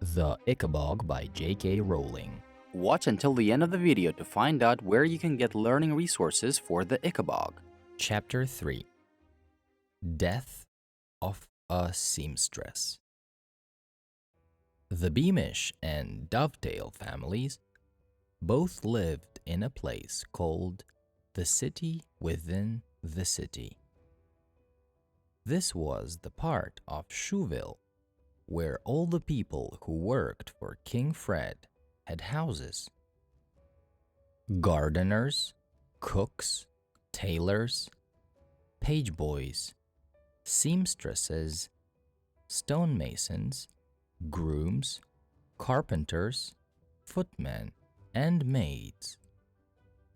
The Ickabog by J.K. Rowling. Watch until the end of the video to find out where you can get learning resources for the Ickabog. Chapter 3. Death of a Seamstress. The Beamish and Dovetail families both lived in a place called the City Within the City. This was the part of Shoeville where all the people who worked for King Fred had houses. Gardeners, cooks, tailors, page boys, seamstresses, stonemasons, grooms, carpenters, footmen, and maids.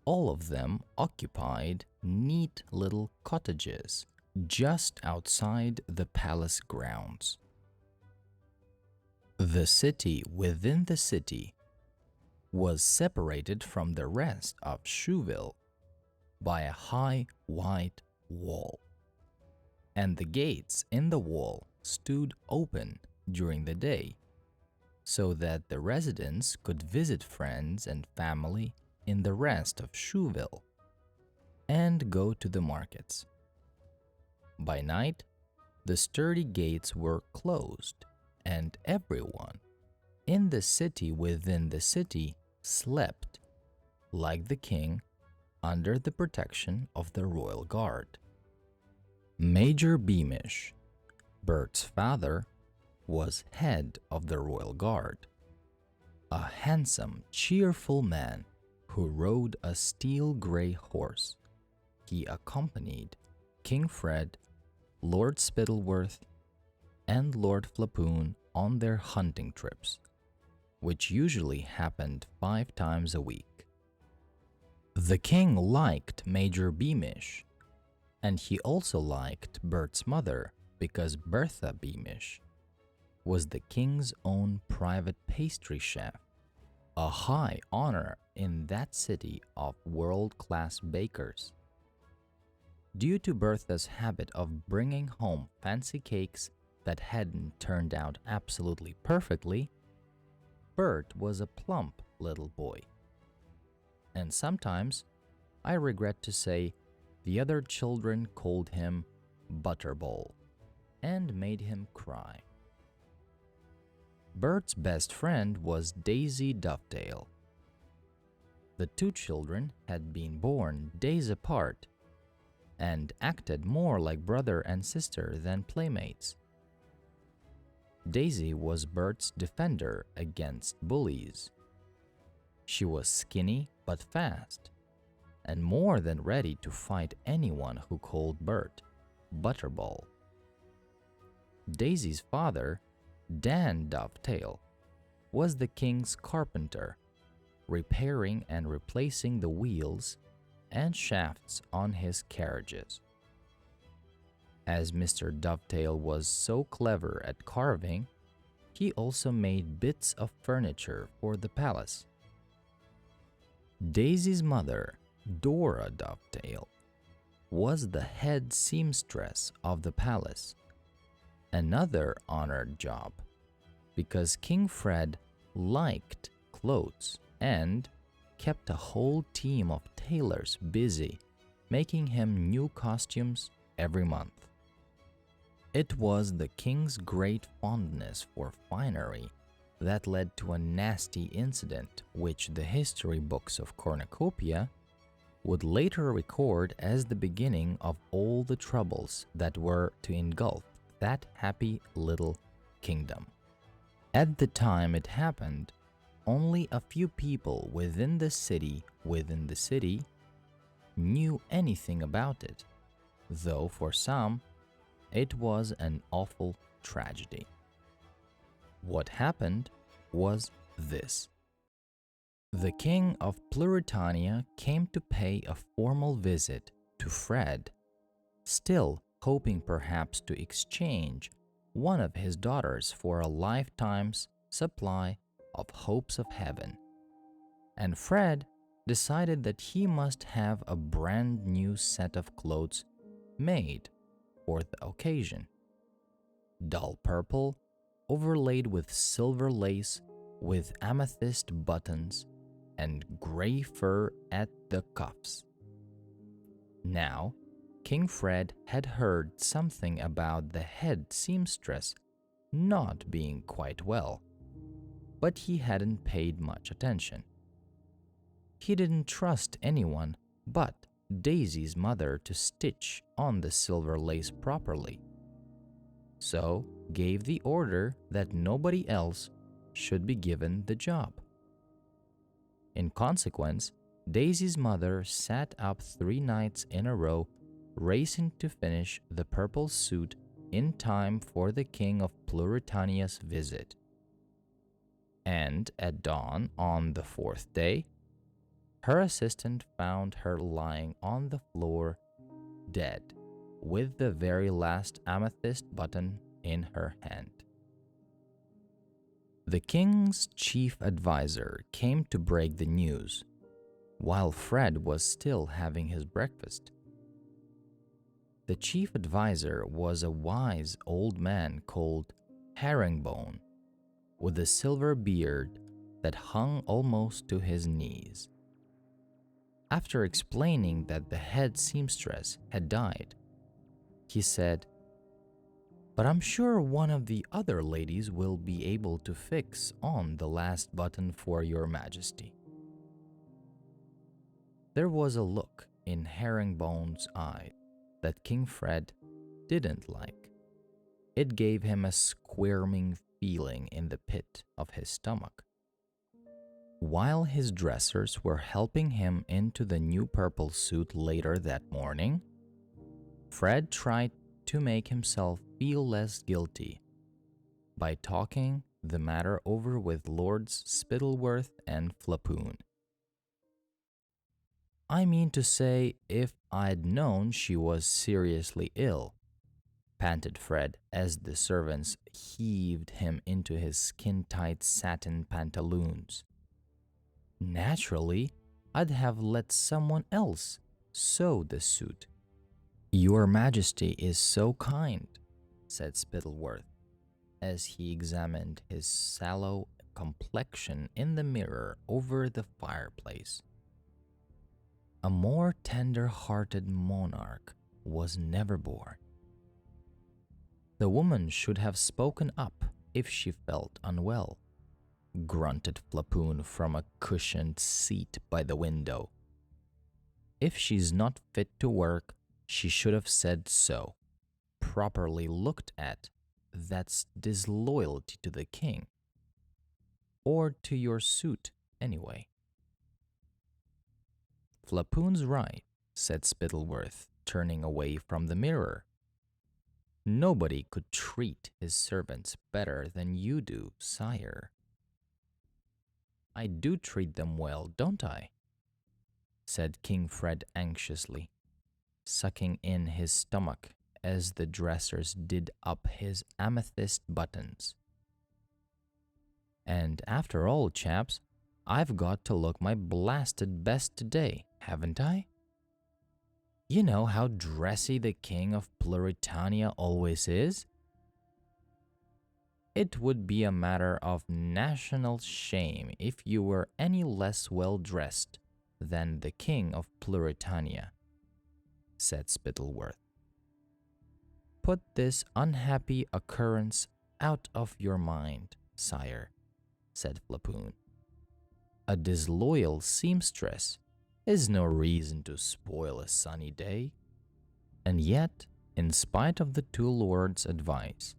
All of them occupied neat little cottages just outside the palace grounds. The city within the city was separated from the rest of Shoeville by a high white wall, and the gates in the wall stood open during the day so that the residents could visit friends and family in the rest of Shoeville and go to the markets. By night, the sturdy gates were closed, and everyone in the city within the city slept, like the king, under the protection of the royal guard. Major Beamish, Bert's father, was head of the royal guard, a handsome, cheerful man who rode a steel gray horse. He accompanied King Fred, Lord Spittleworth, and Lord Flapoon on their hunting trips, which usually happened 5 times a week. The king liked Major Beamish, and he also liked Bert's mother because Bertha Beamish was the king's own private pastry chef, a high honor in that city of world-class bakers. Due to Bertha's habit of bringing home fancy cakes that hadn't turned out absolutely perfectly, Bert was a plump little boy. And sometimes, I regret to say, the other children called him Butterball and made him cry. Bert's best friend was Daisy Dovetail. The two children had been born days apart and acted more like brother and sister than playmates. Daisy was Bert's defender against bullies. She was skinny but fast, and more than ready to fight anyone who called Bert Butterball. Daisy's father, Dan Dovetail, was the king's carpenter, repairing and replacing the wheels and shafts on his carriages. As Mr. Dovetail was so clever at carving, he also made bits of furniture for the palace. Daisy's mother, Dora Dovetail, was the head seamstress of the palace, another honored job, because King Fred liked clothes and kept a whole team of tailors busy making him new costumes every month. It was the king's great fondness for finery that led to a nasty incident which the history books of Cornucopia would later record as the beginning of all the troubles that were to engulf that happy little kingdom. At the time it happened, only a few people within the city knew anything about it, though for some, it was an awful tragedy. What happened was this. The king of Pluritania came to pay a formal visit to Fred, still hoping perhaps to exchange one of his daughters for a lifetime's supply of hopes of heaven. And Fred decided that he must have a brand new set of clothes made for the occasion. Dull purple, overlaid with silver lace, with amethyst buttons, and gray fur at the cuffs. Now, King Fred had heard something about the head seamstress not being quite well, but he hadn't paid much attention. He didn't trust anyone but Daisy's mother to stitch on the silver lace properly, so gave the order that nobody else should be given the job. In consequence, Daisy's mother sat up 3 nights in a row, racing to finish the purple suit in time for the King of Pluritania's visit. And at dawn on the 4th day, her assistant found her lying on the floor, dead, with the very last amethyst button in her hand. The king's chief advisor came to break the news, while Fred was still having his breakfast. The chief advisor was a wise old man called Herringbone, with a silver beard that hung almost to his knees. After explaining that the head seamstress had died, he said, "But I'm sure one of the other ladies will be able to fix on the last button for your majesty." There was a look in Herringbone's eye that King Fred didn't like. It gave him a squirming feeling in the pit of his stomach. While his dressers were helping him into the new purple suit later that morning, Fred tried to make himself feel less guilty by talking the matter over with Lords Spittleworth and Flapoon. "I mean to say, if I'd known she was seriously ill," panted Fred as the servants heaved him into his skin-tight satin pantaloons. "Naturally, I'd have let someone else sew the suit." "Your Majesty is so kind," said Spittleworth, as he examined his sallow complexion in the mirror over the fireplace. "A more tender-hearted monarch was never born." "The woman should have spoken up if she felt unwell," grunted Flapoon from a cushioned seat by the window. "If she's not fit to work, she should have said so. Properly looked at, that's disloyalty to the king. Or to your suit, anyway." "Flapoon's right," said Spittleworth, turning away from the mirror. "Nobody could treat his servants better than you do, sire." "I do treat them well, don't I?" said King Fred anxiously, sucking in his stomach as the dressers did up his amethyst buttons. "And after all, chaps, I've got to look my blasted best today, haven't I? You know how dressy the King of Pluritania always is. It would be a matter of national shame if you were any less well-dressed than the King of Pluritania," said Spittleworth. "Put this unhappy occurrence out of your mind, sire," said Flapoon. "A disloyal seamstress is no reason to spoil a sunny day." And yet, in spite of the two lords' advice,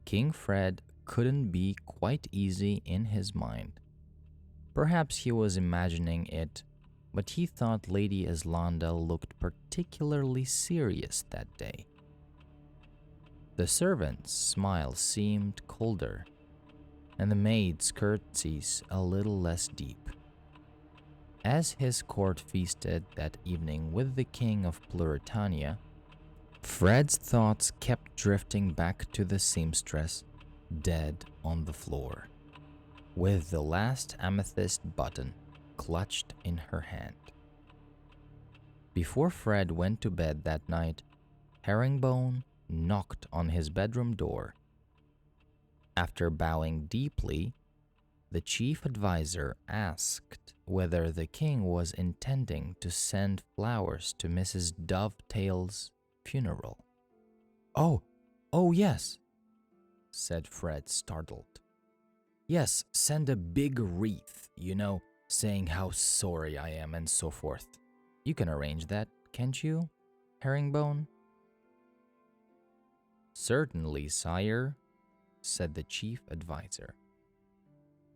King Fred couldn't be quite easy in his mind. Perhaps he was imagining it, but he thought Lady Eslanda looked particularly serious that day. The servant's smile seemed colder, and the maid's curtsies a little less deep. As his court feasted that evening with the King of Pluritania, Fred's thoughts kept drifting back to the seamstress, dead on the floor, with the last amethyst button clutched in her hand. Before Fred went to bed that night, Herringbone knocked on his bedroom door. After bowing deeply, the chief advisor asked whether the king was intending to send flowers to Mrs. Dovetail's funeral. Oh, yes, said Fred, startled. Yes, send a big wreath, saying how sorry I am and so forth. You can arrange that, can't you, Herringbone? Certainly, sire, said the chief advisor.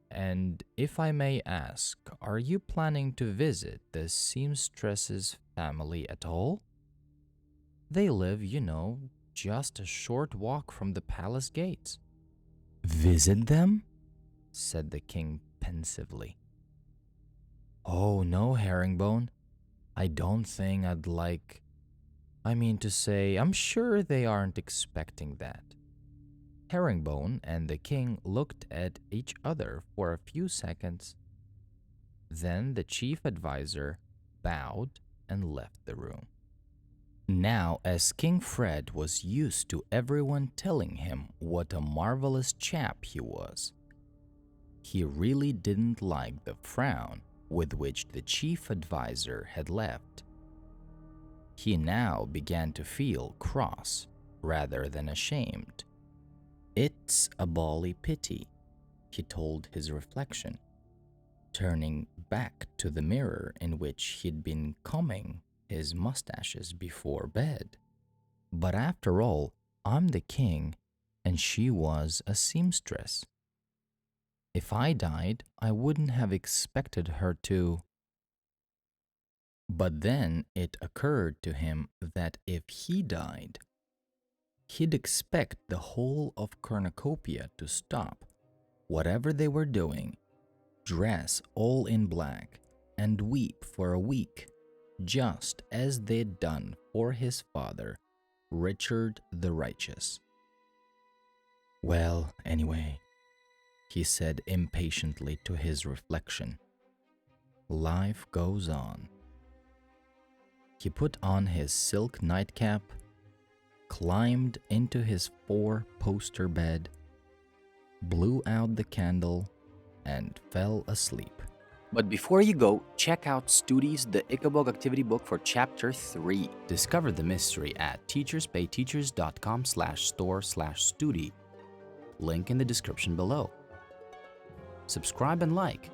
And if I may ask, are you planning to visit the seamstress's family at all? They live, just a short walk from the palace gates. Visit them? Said the king pensively. Oh, no, Herringbone. I don't think I'd like. I'm sure they aren't expecting that. Herringbone and the king looked at each other for a few seconds. Then the chief advisor bowed and left the room. Now, as King Fred was used to everyone telling him what a marvelous chap he was, he really didn't like the frown with which the chief advisor had left. He now began to feel cross rather than ashamed. It's a bally pity, he told his reflection, turning back to the mirror in which he'd been combing his mustaches before bed. But after all, I'm the king, and she was a seamstress. If I died, I wouldn't have expected her to. But then it occurred to him that if he died, he'd expect the whole of Cornucopia to stop whatever they were doing, dress all in black, and weep for a week, just as they'd done for his father, Richard the Righteous. Well, anyway, he said impatiently to his reflection, life goes on. He put on his silk nightcap, climbed into his 4-poster bed, blew out the candle, and fell asleep. But before you go, check out Studi's The Ickabog Activity Book for Chapter 3. Discover the mystery at teacherspayteachers.com/store/studi. Link in the description below. Subscribe and like.